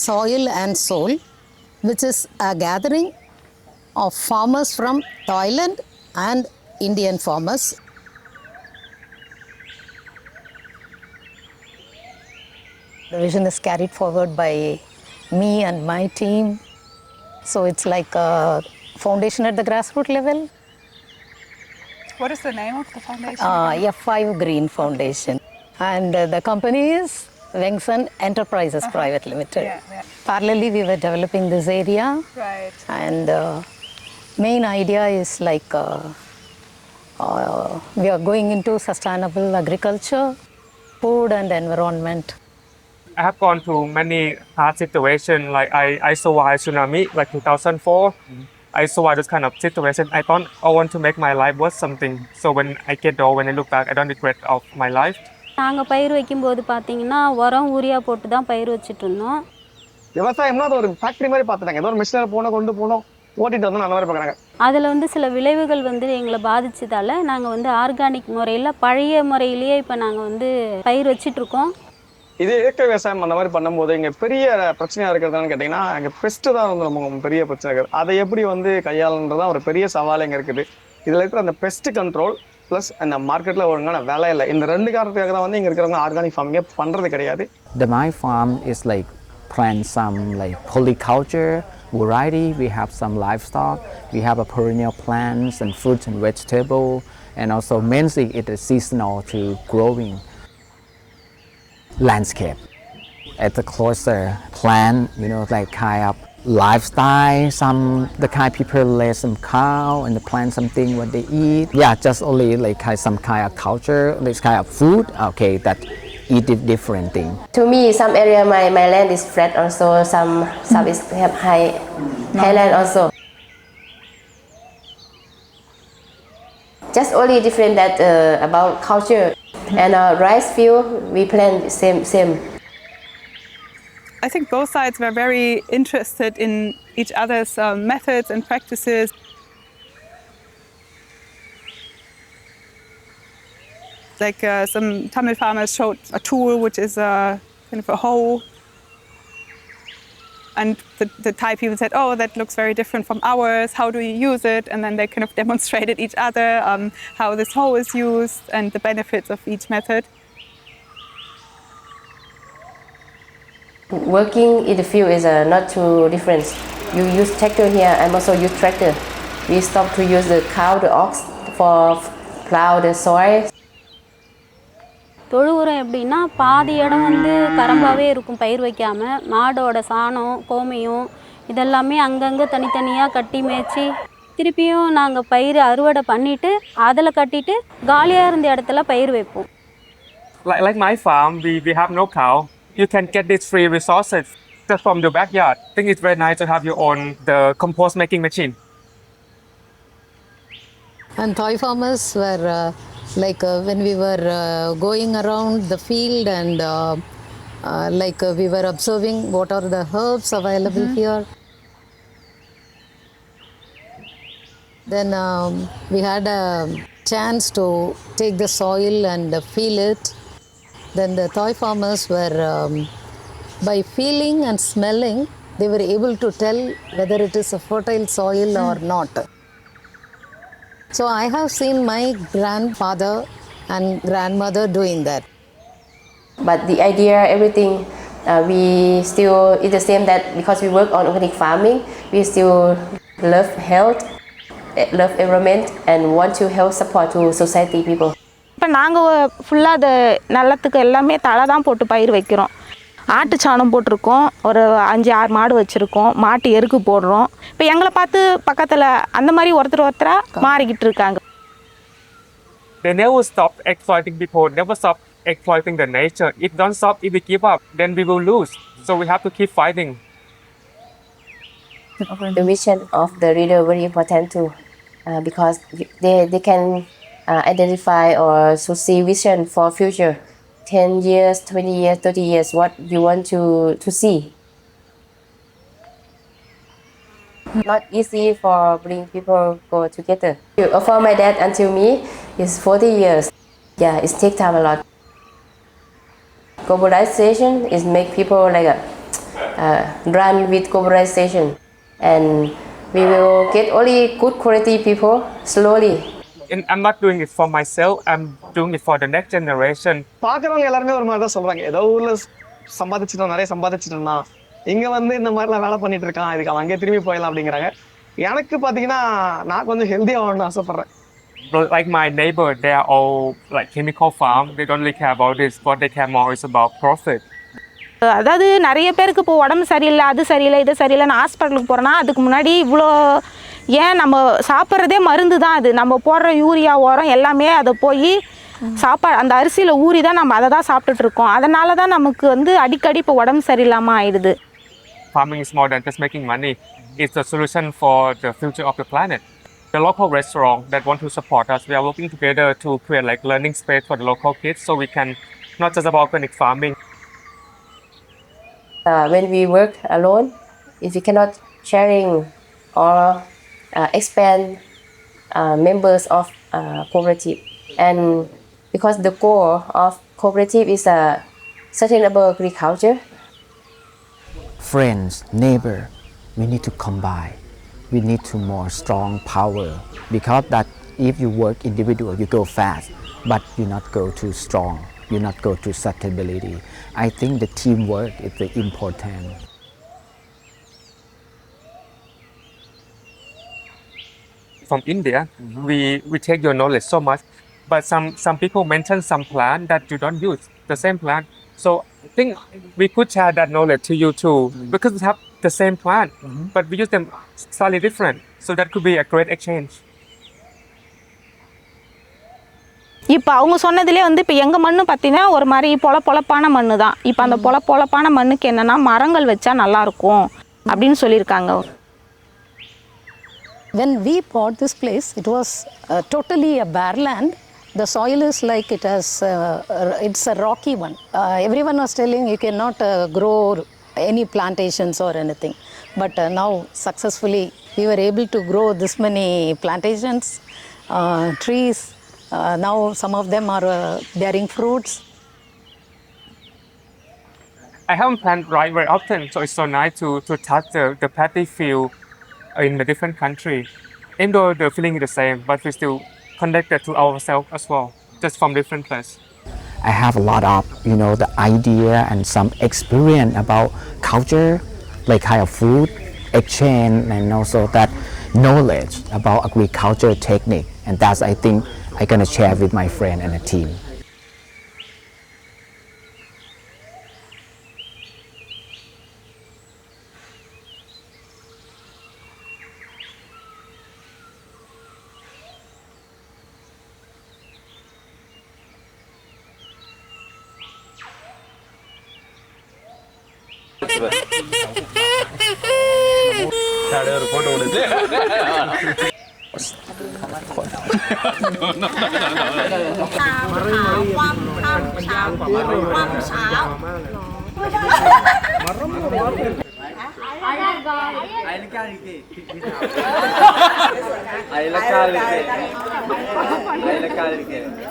Soil and Soul, which is a gathering of farmers from Thailand and Indian farmers. The vision is carried forward by me and my team. So it's like a foundation at the grassroots level. What is the name of the foundation? F5 Green Foundation. And the company is Wengsan Enterprises Private Limited. Parallelly, we were developing this area. Right. And main idea is like we are going into sustainable agriculture, food and environment. I have gone through many hard situations. Like I survived tsunami, like 2004. I survived this kind of situation. I thought I want to make my life worth something. So when I get old, when I look back, I don't regret of my life. நாங்கள் பயிர் வைக்கும்போது பார்த்தீங்கன்னா உரம் urea போட்டு தான் பயிர் வச்சுட்டு இருந்தோம். விவசாயம்னா அது ஒரு ஃபேக்டரி மாதிரி பார்த்துட்டாங்க. ஏதோ ஒரு மிஷினரி கொண்டு போனோம் ஓட்டிட்டு வந்து அந்த மாதிரி பார்க்குறாங்க. அதில் வந்து சில விளைவுகள் வந்து எங்களை பாதிச்சதால நாங்கள் வந்து ஆர்கானிக் முறையில் பழைய முறையிலேயே இப்போ நாங்கள் வந்து பயிர் வச்சிட்ருக்கோம். இது இயற்கை விவசாயம் அந்த மாதிரி பண்ணும்போது இங்கே பெரிய பிரச்சனையாக இருக்கிறதுன்னு கேட்டிங்கன்னா இங்கே பெஸ்ட்டு தான் வந்து நம்ம பெரிய பிரச்சனை இருக்குது. அதை எப்படி வந்து கையாளுன்றதான் ஒரு பெரிய சவால் இங்கே இருக்குது. இதில் இருக்கிற அந்த பெஸ்ட் கண்ட்ரோல் ப்ளஸ் அந்த மார்க்கெட்டில் ஒழுங்கான வேலை இல்லை. இந்த ரெண்டு காரணத்துக்காக தான் வந்து இங்கே இருக்கிறவங்க ஆர்கானிக் ஃபார்மிங்கே பண்ணுறது கிடையாது. My farm is like plant some like polyculture variety. We have some livestock. We have a perennial plants and fruits and vegetable, and also mainly it is seasonal to growing landscape. At the closer plant, like kind of lifestyle, the kind people raise some cow and plant something what they eat. Yeah, just only like some kind of culture, this kind of food. Okay, that eat different thing. To me, some area my land is flat also. Some is have highland also. Just only different that about culture. And rice field we plant same. I think both sides were very interested in each other's methods and practices. Like some Tamil farmers showed a tool which is kind of a hoe. And the Thai people said, oh, that looks very different from ours. How do you use it? And then they kind of demonstrated each other how this hoe is used and the benefits of each method. Working in the field is not too different. You use tractor here, I also use tractor. We stop to use the cow, the ox for plow the soil. தொழு உரம் எப்படின்னா பாதி இடம் வந்து கரம்பாகவே இருக்கும் பயிர் வைக்காமல். மாடோட சாணம் கோமியம் இதெல்லாமே அங்கங்கே தனித்தனியாக கட்டி மேய்ச்சி திருப்பியும் நாங்கள் பயிர் அறுவடை பண்ணிவிட்டு அதில் கட்டிட்டு காலியாக இருந்த இடத்துல பயிர் வைப்போம். Like my farm, we have no cow. You can get these free resources just from your backyard. I think it's very nice to have your own the compost making machine. And Thai farmers were when we were going around the field and we were observing what are the herbs available here. Then we had a chance to take the soil and feel it. Then the Thai farmers were, by feeling and smelling, they were able to tell whether it is a fertile soil or not. So I have seen my grandfather and grandmother doing that. But the idea, everything, we still, it's the same that because we work on organic farming, we still love health, love environment and want to help support to society people. இப்போ நாங்கள் ஃபுல்லாக அது நிலத்துக்கு எல்லாமே தழை தான் போட்டு பயிர் வைக்கிறோம். ஆட்டு சாணம் போட்டிருக்கோம். ஒரு 5-6 மாடு வச்சுருக்கோம். மாட்டு எருக்கு போடுறோம். இப்போ எங்களை பார்த்து பக்கத்தில் அந்த மாதிரி ஒருத்தராக மாறிக்கிட்டு இருக்காங்க. They never stop exploiting people, never stop exploiting the nature. If don't stop, if we give up, then we will lose. So we have to keep fighting. The vision of the reader very important too, because they can identify or to see vision for future 10 years, 20 years, 30 years, what you want to see. Not easy for bring people go together. For my dad until me is 40 years. Yeah, it takes time a lot. Globalization is make people run with globalization, and we will get only good quality people slowly. And I'm not doing it for myself, I'm doing it for the next generation. பார்க்குறவங்க எல்லாருமே ஒரு மாதிரி தான் சொல்றாங்க, ஏதோ ஊர்ல சம்பாதிச்சிட்டோம், நிறைய சம்பாதிச்சிட்டோம்னா இங்க வந்து இந்த மாதிரிலாம் வேலை பண்ணிட்டு இருக்கான், இதுக்கு அவன் அங்கே திரும்பி போயிடலாம் அப்படிங்கிறாங்க. எனக்கு பார்த்தீங்கன்னா நான் கொஞ்சம் ஹெல்த்தியாக ஆகணும்னு ஆசைப்படுறேன். Like my neighbor, they are all like chemical farm. They don't really care about this. What they care more is about profit. அதாவது நிறைய பேருக்கு இப்போ உடம்பு சரியில்லை, அது சரியில்லை, இது சரியில்லைன்னு ஹாஸ்பிட்டலுக்கு போகிறோன்னா அதுக்கு முன்னாடி இவ்வளோ ஏன் நம்ம சாப்பிட்றதே மருந்து தான். அது நம்ம போடுற யூரியா உரம் எல்லாமே அதை போய் சாப்பாடு அந்த அரிசியில் ஊறி தான் நம்ம அதை தான் சாப்பிட்டுட்டு இருக்கோம். அதனால தான் நமக்கு வந்து அடிக்கடி இப்போ உடம்பு சரியில்லாமல் ஆயிடுது. Farming is more than just making money. It's the solution for the future of the planet. The local restaurant that want to support us, we are working together to create like learning space for the local kids, so we can not just about organic farming. When we work alone, if we cannot sharing or expand members of cooperative, and because the goal of cooperative is sustainable agriculture. Friends, neighbor, we need to combine. We need to more strong power, because that if you work individual, you go fast, but you not go too strong. You not go to sustainability. I think the teamwork is the important. From India, we take your knowledge so much, but some people mention some plant that you don't use, the same plant. So I think we could share that knowledge to you too, because we have the same plant, but we use them slightly different. So that could be a great exchange. இப்போ அவங்க சொன்னதுலேயே வந்து இப்போ எங்கள் மண் பார்த்தீங்கன்னா ஒரு மாதிரி பொலப்பான மண் தான். இப்போ அந்த பொலப்பான மண்ணுக்கு என்னென்னா மரங்கள் வச்சா நல்லாயிருக்கும் அப்படின்னு சொல்லியிருக்காங்க. When we bought this place, it was totally a bare land. The soil is like it's a rocky one. Everyone was telling you cannot grow any plantations or anything. But now successfully we were able to grow this many plantations, trees. Now some of them are bearing fruits. I haven't planted rice very often, so it's so nice to touch the paddy field in a different country. Even though the feeling is the same, but we still connected to ourselves as well, just from different places. I have a lot of, the idea and some experience about culture, like kind of food exchange, and also that knowledge about agriculture technique. And that's, I think, I'm gonna share with my friend and the team.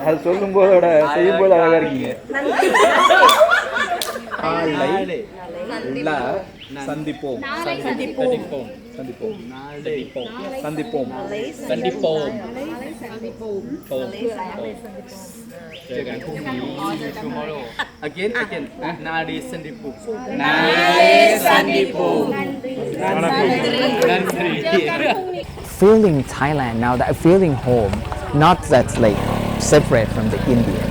அது சொல்லும் போதோட செய்யும் போது அழகா இருக்கீங்க. சந்திப்போம் சந்திப்போம் சந்திப்போம் சந்திப்போம் சந்திப்போம் again நாளை சந்திப்போம் Feeling Thailand now, that feeling home, not that like separate from the India.